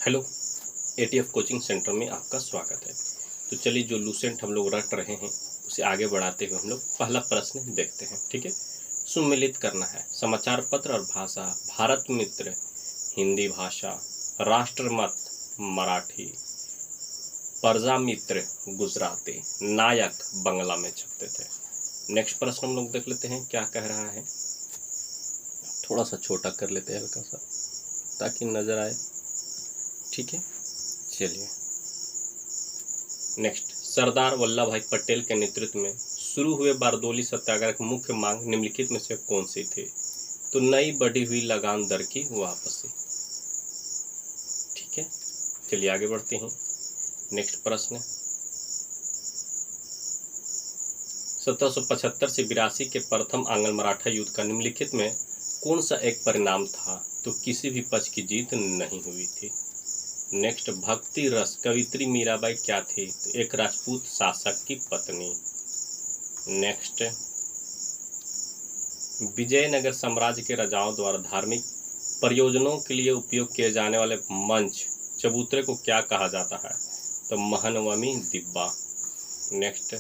Hello, ETF coaching centre में आपका स्वागत है। तो चलिए, जो लूसेंट हम लोग रट रहे हैं उसे आगे बढ़ाते हुए हम लोग पहला प्रश्न देखते हैं। ठीक है, सुमेलित करना है। समाचार पत्र और भाषा: भारत मित्र हिंदी भाषा, राष्ट्रमत मराठी, प्रजा मित्र गुजराती, नायक बंगला में छपते थे। नेक्स्ट प्रश्न हम लोग देख लेते हैं क्या कह रहा है। थोड़ा सा छोटा कर लेते हैं हल्का सा ताकि नजर आए। ठीक है, चलिए नेक्स्ट। सरदार वल्लभ भाई पटेल के नेतृत्व में शुरू हुए बारदोली सत्याग्रह की मुख्य मांग निम्नलिखित में से कौन सी थी? तो नई बढ़ी हुई लगान दर की वापसी। ठीक है, चलिए आगे बढ़ते हैं। नेक्स्ट प्रश्न, 1775 से 82 के प्रथम आंग्ल मराठा युद्ध का निम्नलिखित में कौन सा एक परिणाम था? तो किसी भी पक्ष की जीत नहीं हुई थी। नेक्स्ट, भक्ति रस कवित्री मीराबाई क्या थी? तो एक राजपूत शासक की पत्नी। नेक्स्ट, विजयनगर साम्राज्य के राजाओं द्वारा धार्मिक प्रयोजनों के लिए उपयोग किए जाने वाले मंच चबूतरे को क्या कहा जाता है? तो महनवमी दिब्बा। नेक्स्ट,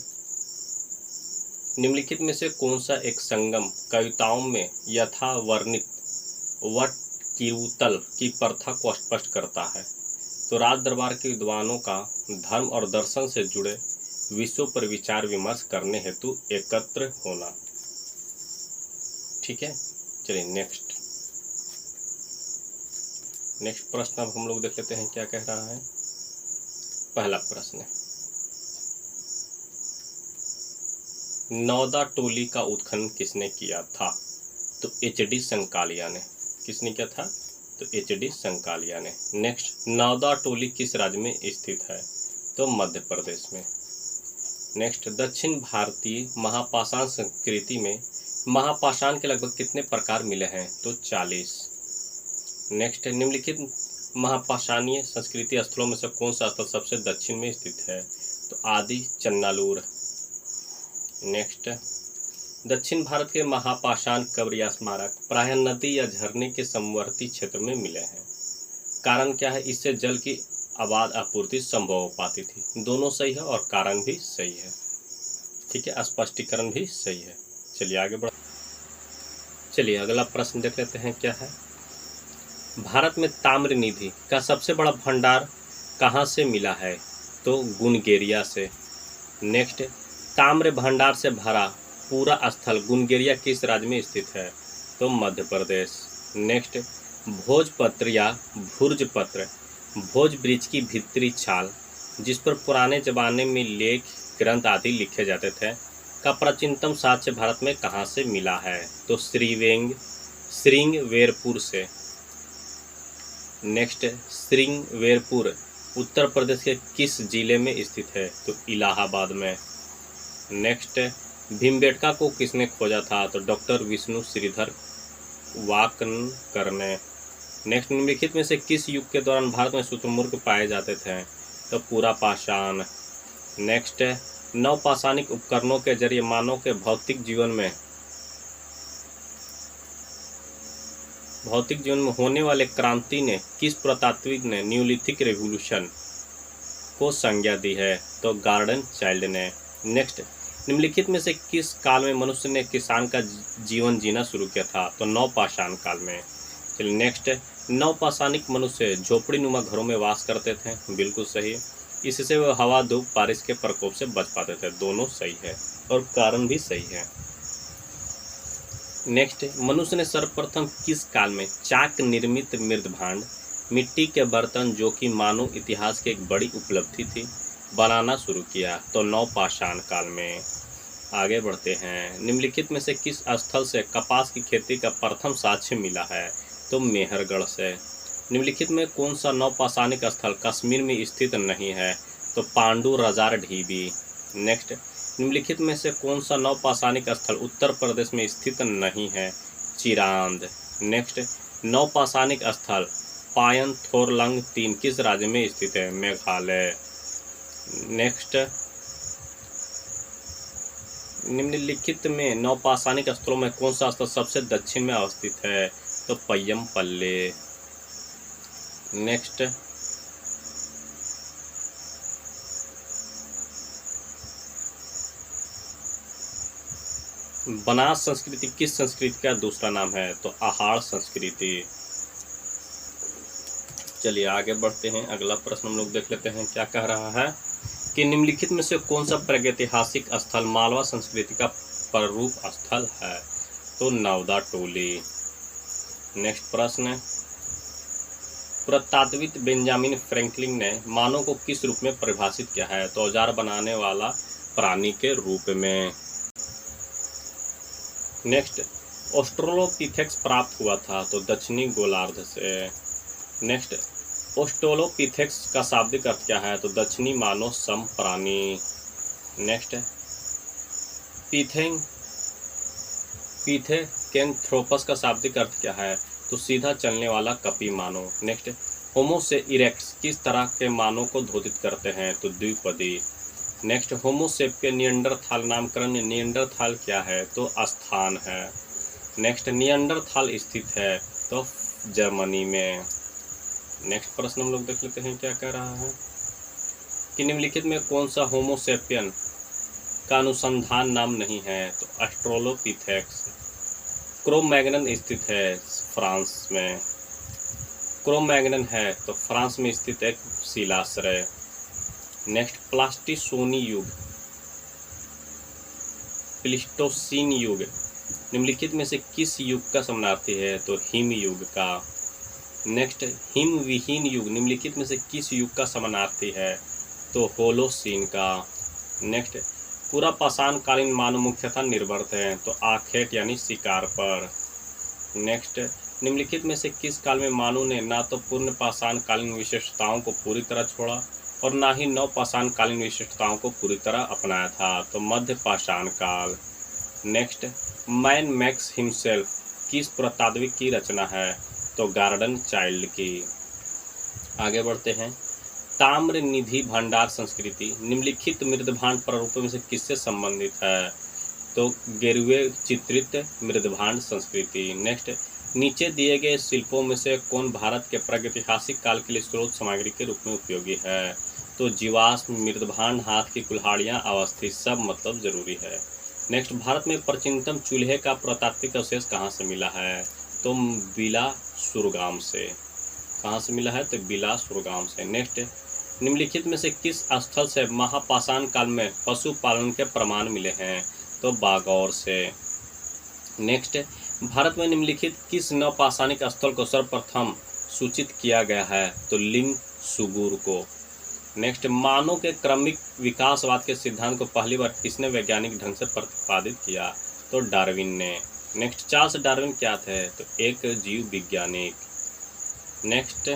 निम्नलिखित में से कौन सा एक संगम कविताओं में यथा वर्णित वट कीरूतल की प्रथा को स्पष्ट करता है? तो राज दरबार के विद्वानों का धर्म और दर्शन से जुड़े विषयों पर विचार विमर्श करने हेतु एकत्र होना। ठीक है, चलिए नेक्स्ट प्रश्न अब हम लोग देख लेते हैं क्या कह रहा है। पहला प्रश्न, नौदा टोली का उत्खनन किसने किया था? तो एच.डी. संकालिया ने। किसने किया था? तो एच.डी. संकालिया ने। नेक्स्ट, नौदा टोली किस राज्य में स्थित है? तो मध्य प्रदेश में। नेक्स्ट, दक्षिण भारतीय महापाषाण संस्कृति में महापाषाण के लगभग कितने प्रकार मिले हैं? तो 40। नेक्स्ट, निम्नलिखित महापाषाणीय संस्कृति स्थलों में से कौन सा स्थल सबसे दक्षिण में स्थित है? तो आदि चन्नालूर। नेक्स्ट, दक्षिण भारत के महापाषाण कब्र या स्मारक प्रायः नदी या झरने के समवर्ती क्षेत्र में मिले हैं। कारण क्या है? इससे जल की आबाद आपूर्ति संभव हो पाती थी। दोनों सही है और कारण भी सही है। ठीक है, स्पष्टीकरण भी सही है। चलिए आगे बढ़। चलिए अगला प्रश्न देख लेते हैं क्या है। भारत में ताम्र निधि का सबसे बड़ा भंडार कहाँ से मिला है? तो गुनगेरिया से। नेक्स्ट, ताम्र भंडार से भरा पूरा स्थल गुनगेरिया किस राज्य में स्थित है? तो मध्य प्रदेश। नेक्स्ट, भोजपत्र या भुर्जपत्र भोज वृक्ष की भीतरी छाल जिस पर पुराने जमाने में लेख ग्रंथ आदि लिखे जाते थे का प्राचीनतम साक्ष्य भारत में कहाँ से मिला है? तो श्रृंगवेरपुर से। नेक्स्ट, श्रृंगवेरपुर उत्तर प्रदेश के किस जिले में स्थित है? तो इलाहाबाद में। नेक्स्ट, भीमबेटका को किसने खोजा था? तो डॉक्टर विष्णु श्रीधर वाकनकर ने। नेक्स्ट, निम्नलिखित में से किस युग के दौरान भारत में शुतुरमुर्ग पाए जाते थे? तो पूरा पाषाण। नेक्स्ट, नवपाषाणिक उपकरणों के जरिए मानव के भौतिक जीवन में होने वाले क्रांति ने किस पुरातात्विक ने न्यूलिथिक रेवोल्यूशन को संज्ञा दी है? तो गार्डन चाइल्ड ने। नेक्स्ट, निम्नलिखित में से किस काल में मनुष्य ने किसान का जीवन जीना शुरू किया था? तो नवपाषाण काल में। चलिए नेक्स्ट, नवपाषाणिक मनुष्य झोपड़ी नुमा घरों में वास करते थे। बिल्कुल सही। इससे वह हवा धूप बारिश के प्रकोप से बच पाते थे। दोनों सही है और कारण भी सही है। नेक्स्ट, मनुष्य ने सर्वप्रथम किस काल में चाक निर्मित मृदभांड मिट्टी के बर्तन जो कि मानव इतिहास की एक बड़ी उपलब्धि थी बनाना शुरू किया? तो नवपाषाण काल में। आगे बढ़ते हैं। निम्नलिखित में से किस स्थल से कपास की खेती का प्रथम साक्ष्य मिला है? तो मेहरगढ़ से। निम्नलिखित में कौन सा नवपाषाणिक स्थल कश्मीर में स्थित नहीं है? तो पांडु रजार ढीबी। नेक्स्ट, निम्नलिखित में से कौन सा नवपाषाणिक स्थल उत्तर प्रदेश में स्थित नहीं है? चिरांद। नेक्स्ट, नवपाषाणिक स्थल पायन थोरलंग 3 किस राज्य में स्थित है? मेघालय। नेक्स्ट, निम्नलिखित में नवपाषाणिक स्थलों में कौन सा स्थल सबसे दक्षिण में अवस्थित है? तो पय्यमपल्ले। नेक्स्ट, बनास संस्कृति किस संस्कृति का दूसरा नाम है? तो आहार संस्कृति। चलिए आगे बढ़ते हैं, अगला प्रश्न हम लोग देख लेते हैं क्या कह रहा है कि निम्नलिखित में से कौन सा प्रागैतिहासिक स्थल मालवा संस्कृति का प्रारूप स्थल है? तो नवदा टोली। नेक्स्ट प्रश्न, पुरातत्वविद बेंजामिन फ्रैंकलिन ने मानव को किस रूप में परिभाषित किया है? तो औजार बनाने वाला प्राणी के रूप में। नेक्स्ट, ऑस्ट्रेलोपिथेक्स प्राप्त हुआ था? तो दक्षिणी गोलार्ध से। नेक्स्ट, ऑस्ट्रेलोपिथेक्स का शाब्दिक अर्थ क्या है? तो दक्षिणी मानव सम प्राणी। नेक्स्ट, पिथेकेंथ्रोपस का शाब्दिक अर्थ क्या है? तो सीधा चलने वाला कपी मानव। नेक्स्ट, होमो से इरेक्ट्स किस तरह के मानव को धोतित करते हैं? तो द्विपदी। नेक्स्ट, होमो सेपियन निएंडरथाल नामकरण निएंडरथाल क्या है? तो स्थान है। नेक्स्ट, निएंडरथाल स्थित है? तो जर्मनी में। नेक्स्ट प्रश्न हम लोग देख लेते हैं क्या कह रहा है कि निम्नलिखित में कौन सा होमो सेपियन का अनुसंधान नाम नहीं है? तो ऑस्ट्रेलोपिथेक्स। क्रो-मैग्नन स्थित है फ्रांस में। क्रो-मैग्नन है तो फ्रांस में स्थित एक शिलाश्रय। नेक्स्ट, प्लीस्टोसीन युग निम्नलिखित में से किस युग का समानार्थी है? तो हिम युग का। नेक्स्ट, हिम विहीन युग निम्नलिखित में से किस युग का समानार्थी है? तो होलोसीन का। नेक्स्ट, पूरा पाषाण कालीन मानव मुख्यतः निर्भर थे? तो आखेट यानी शिकार पर। नेक्स्ट, निम्नलिखित में से किस काल में मानव ने ना तो पूर्ण पाषाण कालीन विशेषताओं को पूरी तरह छोड़ा और ना ही नव पाषाण कालीन विशेषताओं को पूरी तरह अपनाया था? तो मध्य पाषाण काल। नेक्स्ट, मैन मैक्स हिमसेल्फ किस पुरातात्विक की रचना है? तो गार्डन चाइल्ड की। आगे बढ़ते हैं, ताम्र निधि भंडार संस्कृति निम्नलिखित मृदभांड प्रारूपों में से किससे संबंधित है? तो गेरुए चित्रित मृदभांड संस्कृति। नेक्स्ट, नीचे दिए गए शिल्पों में से कौन भारत के प्रागैतिहासिक काल के लिए स्रोत सामग्री के रूप में उपयोगी है? तो जीवाश्म, मृदभांड, हाथ की कुल्हाड़ियाँ, अवस्थित, सब मतलब जरूरी है। नेक्स्ट, भारत में प्राचीनतम चूल्हे का पुरातात्विक अवशेष कहाँ से मिला है? तो बिलासुरगाम से। कहाँ से मिला है? तो बिलासुरगाम से। नेक्स्ट, निम्नलिखित में से किस स्थल से महापाषाण काल में पशुपालन के प्रमाण मिले हैं? तो बागौर से। नेक्स्ट, भारत में निम्नलिखित किस नवपाषाणिक स्थल को सर्वप्रथम सूचित किया गया है? तो लिंग सुगुर को। नेक्स्ट, मानव के क्रमिक विकासवाद के सिद्धांत को पहली बार किसने वैज्ञानिक ढंग से प्रतिपादित किया? तो डार्विन ने। नेक्स्ट, चार्ल्स डार्विन क्या थे? तो एक जीव वैज्ञानिक। नेक्स्ट,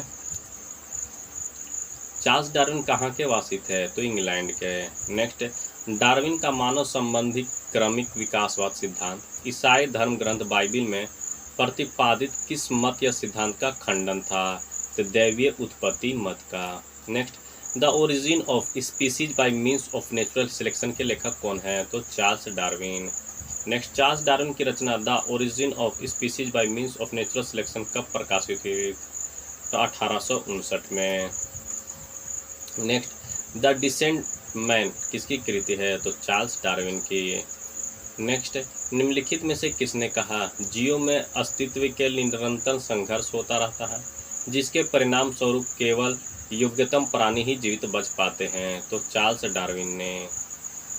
चार्ल्स डार्विन कहाँ के वासी थे? तो इंग्लैंड के। नेक्स्ट, डार्विन का मानव संबंधी क्रमिक विकासवाद सिद्धांत ईसाई धर्म ग्रंथ बाइबिल में प्रतिपादित किस मत या सिद्धांत का खंडन था? तो दैवीय उत्पत्ति मत का। Next, the origin of species by means of natural selection के लेखक कौन है? तो Charles Darwin. Next, Charles Darwin की रचना the origin of species by means of natural selection कब प्रकाशित हुई? तो 1859 में। नेक्स्ट, द डिसेंट मैन किसकी कृति है? तो चार्ल्स डार्विन की। नेक्स्ट, निम्नलिखित में से किसने कहा जीवों में अस्तित्व के लिए निरंतर संघर्ष होता रहता है जिसके परिणाम स्वरूप केवल योग्यतम प्राणी ही जीवित बच पाते हैं? तो चार्ल्स डार्विन ने।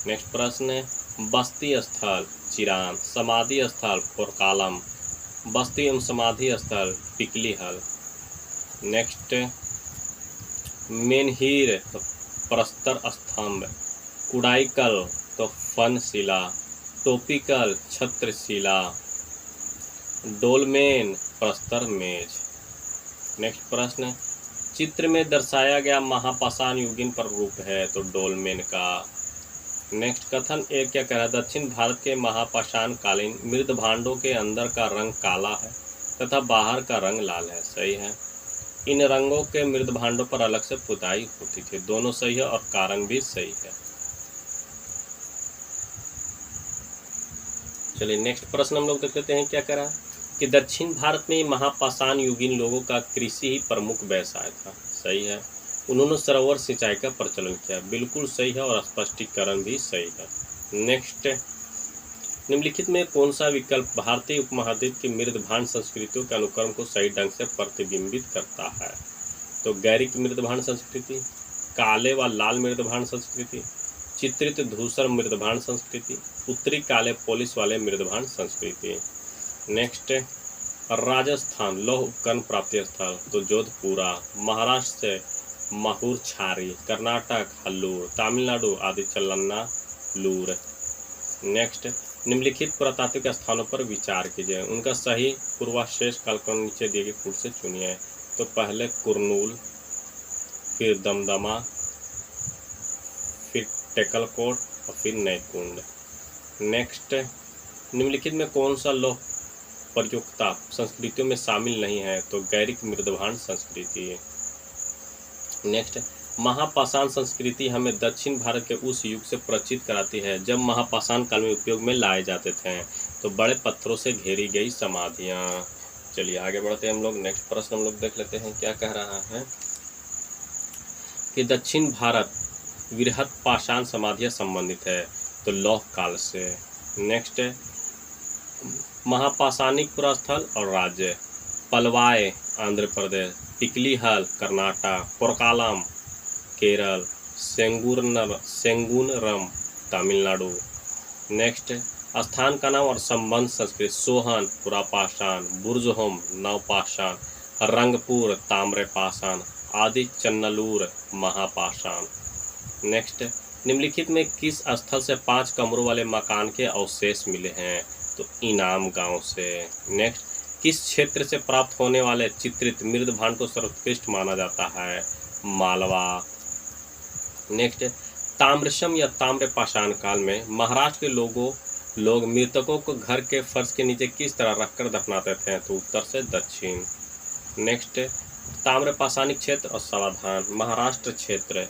नेक्स्ट प्रश्न, बस्ती स्थल चिरान, समाधि स्थल पोरकालम, बस्ती एवं समाधि स्थल पिकलीहल। नेक्स्ट, मेनहीर तो प्रस्तर स्तंभ, कुडाइकल तो फनशिला, टोपिकल छत्रशिला, डोलमेन प्रस्तर मेज। नेक्स्ट प्रश्न, चित्र में दर्शाया गया महापाषाण युगीन प्रारूप है? तो डोलमेन का। नेक्स्ट, कथन एक क्या कह रहा है? दक्षिण भारत के महापाषाण कालीन मृदभांडों के अंदर का रंग काला है तथा बाहर का रंग लाल है। सही है। इन रंगों के मृदभांडों पर अलग से पुताई होती थी। दोनों सही है और कारण भी सही है। चलिए नेक्स्ट प्रश्न हम लोग देख लेते हैं क्या कह रहा है कि दक्षिण भारत में महापाषाण युगीन लोगों का कृषि ही प्रमुख व्यवसाय था। सही है। उन्होंने सरोवर सिंचाई का प्रचलन किया। बिल्कुल सही है और स्पष्टीकरण भी सही है। नेक्स्ट, निम्नलिखित में कौन सा विकल्प भारतीय उपमहाद्वीप की मृदभांड संस्कृतियों के अनुक्रम को सही ढंग से प्रतिबिंबित करता है? तो गैरिक मृदभांड संस्कृति, काले व लाल मृदभांड संस्कृति, चित्रित धूसर मृदभांड संस्कृति, उत्तरी काले पोलिस वाले मृदभांड संस्कृति। नेक्स्ट, राजस्थान लौह उपकरण प्राप्ति स्थल, तो जोधपुरा। महाराष्ट्र से माहूर छारी, कर्नाटक हल्लूर, तमिलनाडु आदि चलन्नालूर। नेक्स्ट, निम्नलिखित पुरातात्विक स्थानों पर विचार कीजिए, उनका सही पूर्वाशेष कालक्रम नीचे दिए गए फूट से चुनिए। तो पहले कुरनूल, फिर दमदमा, फिर टेकलकोट और फिर नैकुंड। नेक्स्ट, निम्नलिखित में कौन सा लौह प्रयुक्ता संस्कृतियों में शामिल नहीं है? तो गैरिक मृदभांड संस्कृति। नेक्स्ट, महापाषाण संस्कृति हमें दक्षिण भारत के उस युग से परिचित कराती है जब महापाषाण काल में उपयोग में लाए जाते थे। तो बड़े पत्थरों से घेरी गई समाधियां। चलिए आगे बढ़ते हैं हम लोग। नेक्स्ट प्रश्न हम लोग देख लेते हैं क्या कह रहा है कि दक्षिण भारत वृहत पाषाण समाधियां संबंधित है, तो लौह काल से। नेक्स्ट, महापाषाणिक पुरास्थल और राज्य, पलवाय आंध्र प्रदेश, पिकलीहल कर्नाटक, पोरकालम केरल, सेंगुनरम तमिलनाडु। नेक्स्ट, स्थान का नाम और संबंध संस्कृत, सोहन पुरापाषाण, बुर्जहोम नवपाषाण, रंगपुर ताम्रपाषाण, आदि चन्नलूर महापाषाण। नेक्स्ट, निम्नलिखित में किस स्थल से 5 कमरों वाले मकान के अवशेष मिले हैं? तो इनाम गांव से। नेक्स्ट, किस क्षेत्र से प्राप्त होने वाले चित्रित मृदभांड को सर्वोत्कृष्ट माना जाता है? मालवा। नेक्स्ट, ताम्रसम या ताम्रपाषाण काल में महाराष्ट्र के लोग मृतकों को घर के फर्श के नीचे किस तरह रखकर दफनाते थे? तो उत्तर से दक्षिण। नेक्स्ट, ताम्रपाषाणिक क्षेत्र और समाधान, महाराष्ट्र क्षेत्र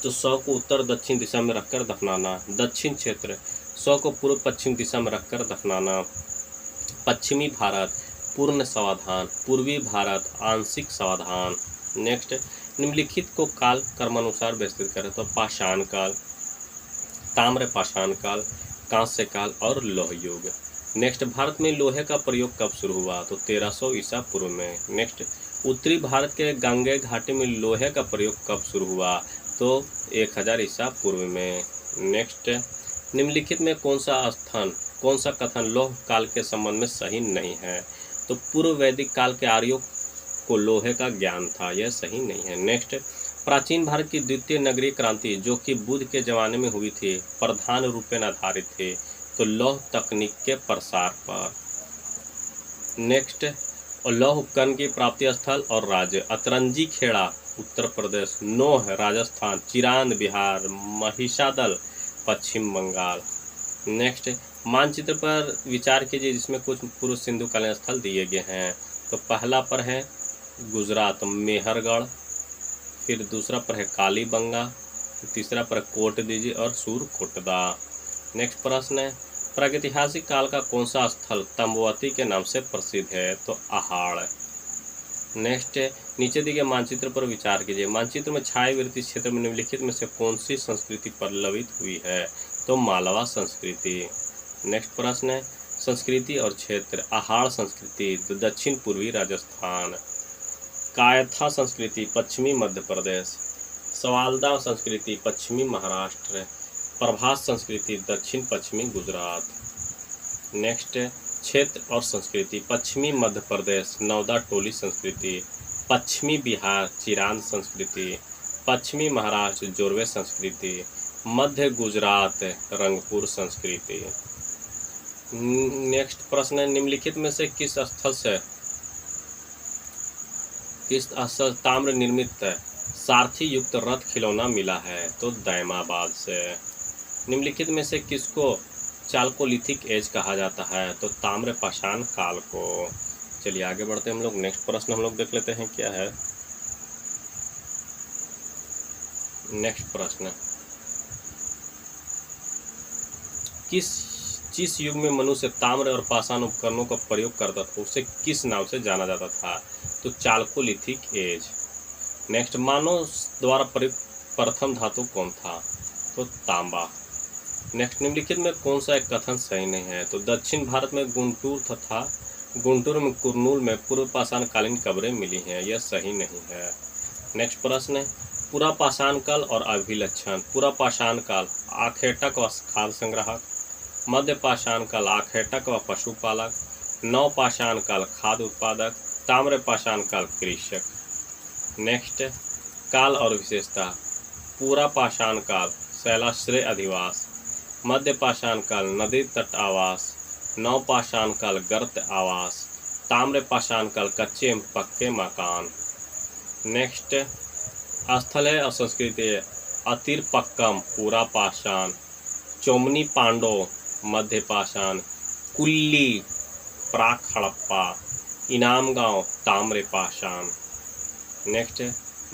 तो 100 को उत्तर दक्षिण दिशा में रखकर दफनाना, दक्षिण क्षेत्र 100 को पूर्व पश्चिम दिशा में रखकर दफनाना, पश्चिमी भारत पूर्ण समाधान, पूर्वी भारत आंशिक समाधान। नेक्स्ट, निम्नलिखित को काल क्रमानुसार व्यवस्थित करें, तो पाषाण काल, ताम्रपाषाण काल, कांस्य काल और लौह युग। नेक्स्ट, भारत में लोहे का प्रयोग कब शुरू हुआ? तो 1300 ईसा पूर्व में। नेक्स्ट, उत्तरी भारत के गांगेय घाटी में लोहे का प्रयोग कब शुरू हुआ? तो 1000 ईसा पूर्व में। नेक्स्ट, निम्नलिखित में कौन सा कथन लौह काल के संबंध में सही नहीं है? तो पूर्व वैदिक काल के आर्यों को लोहे का ज्ञान था, यह सही नहीं है। नेक्स्ट, प्राचीन भारत की द्वितीय नगरीय क्रांति जो कि बुद्ध के जमाने में हुई थी प्रधान रूपेण आधारित थी, तो लौह तकनीक के प्रसार पर। नेक्स्ट, लौह उपकरण की प्राप्ति स्थल और राज्य, अतरंजी खेड़ा उत्तर प्रदेश, नोह राजस्थान, चिरांद बिहार, महिषादल पश्चिम बंगाल। नेक्स्ट, मानचित्र पर विचार कीजिए जिसमें कुछ पूर्व सिंधु कालीन स्थल दिए गए हैं। तो पहला पर है गुजरात मेहरगढ़, फिर दूसरा पर है कालीबंगा, तीसरा पर कोट दीजिए और सूरकोटदा। नेक्स्ट प्रश्न है, प्रागैतिहासिक काल का कौन सा स्थल तंबवती के नाम से प्रसिद्ध है? तो आहाड़। नेक्स्ट, नीचे दिए गए मानचित्र पर विचार कीजिए, मानचित्र में छायावर्ती क्षेत्र में निम्नलिखित में से कौन सी संस्कृति पल्लवित हुई है? तो मालवा संस्कृति। नेक्स्ट प्रश्न है, संस्कृति और क्षेत्र, आहाड़ संस्कृति दक्षिण पूर्वी राजस्थान, कायथा संस्कृति पश्चिमी मध्य प्रदेश, सवालदा संस्कृति पश्चिमी महाराष्ट्र, प्रभास संस्कृति दक्षिण पश्चिमी गुजरात। नेक्स्ट, क्षेत्र और संस्कृति, पश्चिमी मध्य प्रदेश नवदा टोली संस्कृति, पश्चिमी बिहार चिरांद संस्कृति, पश्चिमी महाराष्ट्र जोरवे संस्कृति, मध्य गुजरात रंगपुर संस्कृति। नेक्स्ट प्रश्न है, निम्नलिखित में से किस स्थल ताम्र निर्मित सारथी युक्त रथ खिलौना मिला है? तो दैमाबाद से। निम्नलिखित में से किसको चालकोलिथिक एज कहा जाता है? तो ताम्रपाषाण काल को। चलिए आगे बढ़ते हैं हम लोग। नेक्स्ट प्रश्न हम लोग देख लेते हैं क्या है। नेक्स्ट प्रश्न, जिस युग में मनुष्य ताम्र और पाषाण उपकरणों का प्रयोग करता था उसे किस नाम से जाना जाता था? तो चालकोलिथिक एज। नेक्स्ट, मानव द्वारा प्रयुक्त प्रथम धातु कौन था? तो तांबा। नेक्स्ट, निम्नलिखित में कौन सा एक कथन सही नहीं है? तो दक्षिण भारत में गुंटूर तथा गुंटूर में कुरनूल में पूर्व पाषाण कालीन कब्रें मिली हैं, यह सही नहीं है। नेक्स्ट प्रश्न है, पूरा पाषाण काल और अभिलक्षण। पूरा पाषाण काल आखेटक व खाद्य संग्राहक, मध्य पाषाण काल आखेटक व पशुपालक, नव पाषाण काल खाद्य उत्पादक, ताम्र पाषाण काल कृषक। नेक्स्ट, काल और विशेषता। पूरा पाषाण काल शैलाश्रय अधिवास, मध्य पाषाण काल नदी तट आवास, नव पाषाण काल गर्त आवास, ताम्र पाषाण काल कच्चे एवं पक्के मकान। नेक्स्ट, स्थल और संस्कृति। अतिरपक्कम पूरा पाषाण, चोमनी पांडो मध्य पाषाण, कुल्ली प्राक हड़प्पा, इनाम गांव ताम्र पाषाण। नेक्स्ट,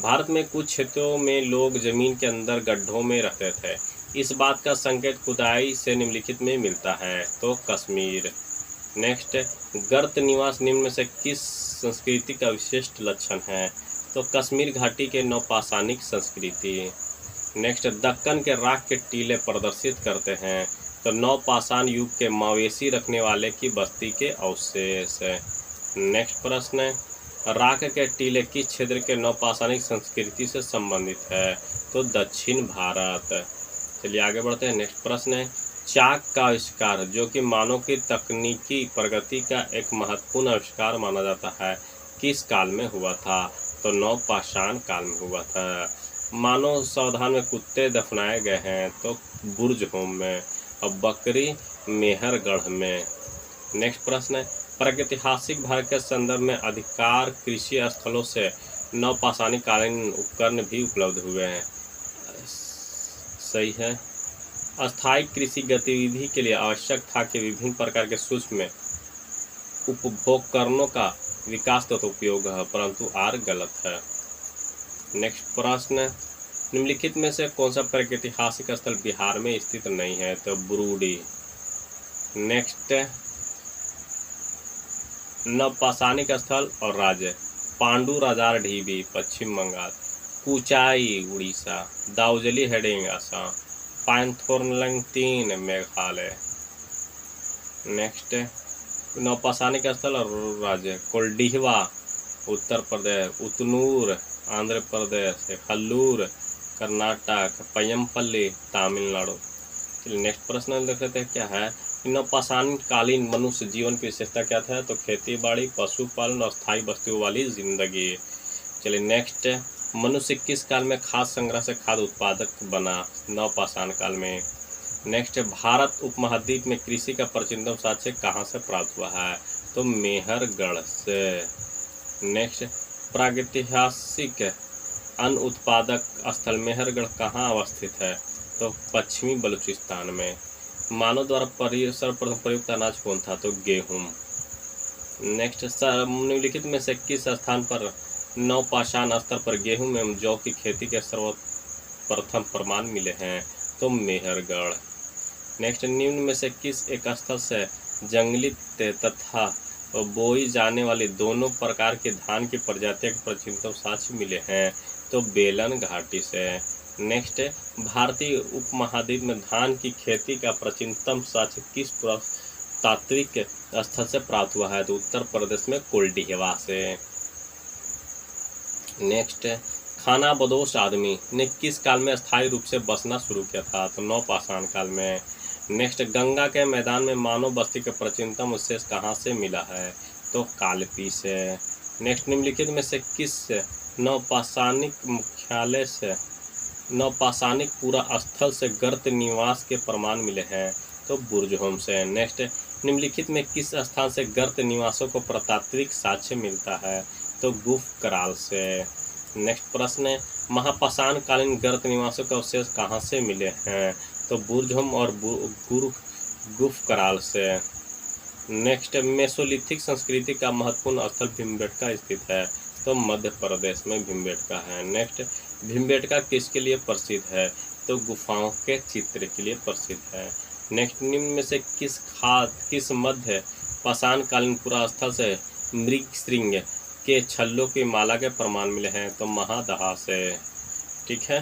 भारत में कुछ क्षेत्रों में लोग जमीन के अंदर गड्ढों में रहते थे, इस बात का संकेत खुदाई से निम्नलिखित में मिलता है, तो कश्मीर। नेक्स्ट, गर्त निवास निम्न में से किस संस्कृति का विशिष्ट लक्षण है? तो कश्मीर घाटी के नवपाषाणिक संस्कृति। नेक्स्ट, दक्कन के राख के टीले प्रदर्शित करते हैं, तो नवपाषाण युग के मवेशी रखने वाले की बस्ती के अवशेष। नेक्स्ट प्रश्न है, राख के टीले किस क्षेत्र के नवपाषाणिक संस्कृति से संबंधित है? तो दक्षिण भारत। चलिए आगे बढ़ते हैं। नेक्स्ट प्रश्न है, चाक का आविष्कार जो कि मानव की तकनीकी प्रगति का एक महत्वपूर्ण आविष्कार माना जाता है, किस काल में हुआ था? तो नवपाषाण काल में हुआ था। मानव सावधान में कुत्ते दफनाए गए हैं, तो बुर्जहोम में, और बकरी मेहरगढ़ में। नेक्स्ट प्रश्न है, प्रागैतिहासिक भारत के संदर्भ में अधिकार कृषि स्थलों से नवपाषाणिक कालीन उपकरण भी उपलब्ध हुए हैं, सही है। अस्थायी कृषि गतिविधि के लिए आवश्यक था कि विभिन्न प्रकार के सूक्ष्म उपभोगकरणों का विकास तथा उपयोग है, परंतु आर गलत है। नेक्स्ट प्रश्न, निम्नलिखित में से कौन सा प्रागैतिहासिक स्थल बिहार में स्थित नहीं है? तो बुरुडी। नेक्स्ट, नवपाषाणिक स्थल और राज्य। पांडु राजार ढीबी पश्चिम बंगाल, कुचाई उड़ीसा, दाउजली हेडिंग असम, पैंथोरलंग 3 मेघालय। नेक्स्ट, नवपाषाणिक स्थल और राज्य। कोल्डिहवा उत्तर प्रदेश, उतनूर आंध्र प्रदेश, हल्लूर कर्नाटक, पय्यमपल्ली तमिलनाडु। चलिए नेक्स्ट प्रश्न देख लेते हैं, क्या है? नवपाषाणकालीन मनुष्य जीवन की विशेषता क्या था? तो खेती बाड़ी, पशुपालन और स्थायी बस्तियों वाली जिंदगी। चलिए नेक्स्ट, मनुष्य किस काल में खाद्य संग्रह से खाद्य उत्पादक बना? नवपाषाण काल में। नेक्स्ट, भारत उपमहाद्वीप में कृषि का प्राचीनतम साक्ष्य कहाँ से प्राप्त हुआ है? तो मेहरगढ़ से। नेक्स्ट, प्रागैतिहासिक अन्न उत्पादक स्थल मेहरगढ़ कहाँ अवस्थित है? तो पश्चिमी बलूचिस्तान में। मानव द्वारा सर्वप्रथम प्रयुक्त अनाज कौन था? तो गेहूं। नेक्स्ट, निम्नलिखित में से किस स्थान पर नवपाषाण स्तर पर गेहूं एवं जौ की खेती के सर्वप्रथम प्रमाण मिले हैं? तो मेहरगढ़। नेक्स्ट, निम्न में से किस एक स्थल से जंगली तथा बोई जाने वाली दोनों प्रकार के धान की प्रजातियों के प्राचीनतम साक्ष्य मिले हैं? तो बेलन घाटी से। नेक्स्ट, भारतीय उपमहाद्वीप में धान की खेती का प्राचीनतम साक्ष्य किस तात्विक स्थल से प्राप्त हुआ है? तो उत्तर प्रदेश में कोल्डिहवा से। नेक्स्ट, खानाबदोश आदमी ने किस काल में स्थायी रूप से बसना शुरू किया था? तो नवपाषाण काल में। नेक्स्ट, गंगा के मैदान में मानव बस्ती के प्राचीनतम अवशेष कहाँ से मिला है? तो कालपी से। नेक्स्ट, निम्नलिखित में से किस नवपाषाणिक मुख्यालय से नवपाषाणिक पूरा स्थल से गर्त निवास के प्रमाण मिले हैं? तो बुर्जहोम से। नेक्स्ट, निम्नलिखित में किस स्थान से गर्त निवासों को प्रतात्विक साक्ष्य मिलता है? तो गुफ कराल से। नेक्स्ट प्रश्न, महापाषाण कालीन गर्त निवासों के अवशेष कहाँ से मिले हैं? तो बुर्जहोम और गुफ कराल से। नेक्स्ट, मेसोलिथिक संस्कृति का महत्वपूर्ण स्थल भीमबेटका स्थित है? तो मध्य प्रदेश में भीमबेटका है। नेक्स्ट, भीमबेटका किसके लिए प्रसिद्ध है? तो गुफाओं के चित्र के लिए प्रसिद्ध है। नेक्स्ट, निम्न में से किस मध्य पाषाण कालीन पुरा स्थल से मृगशृंग के छल्लों की माला के प्रमाण मिले हैं? तो महादहा से। ठीक है।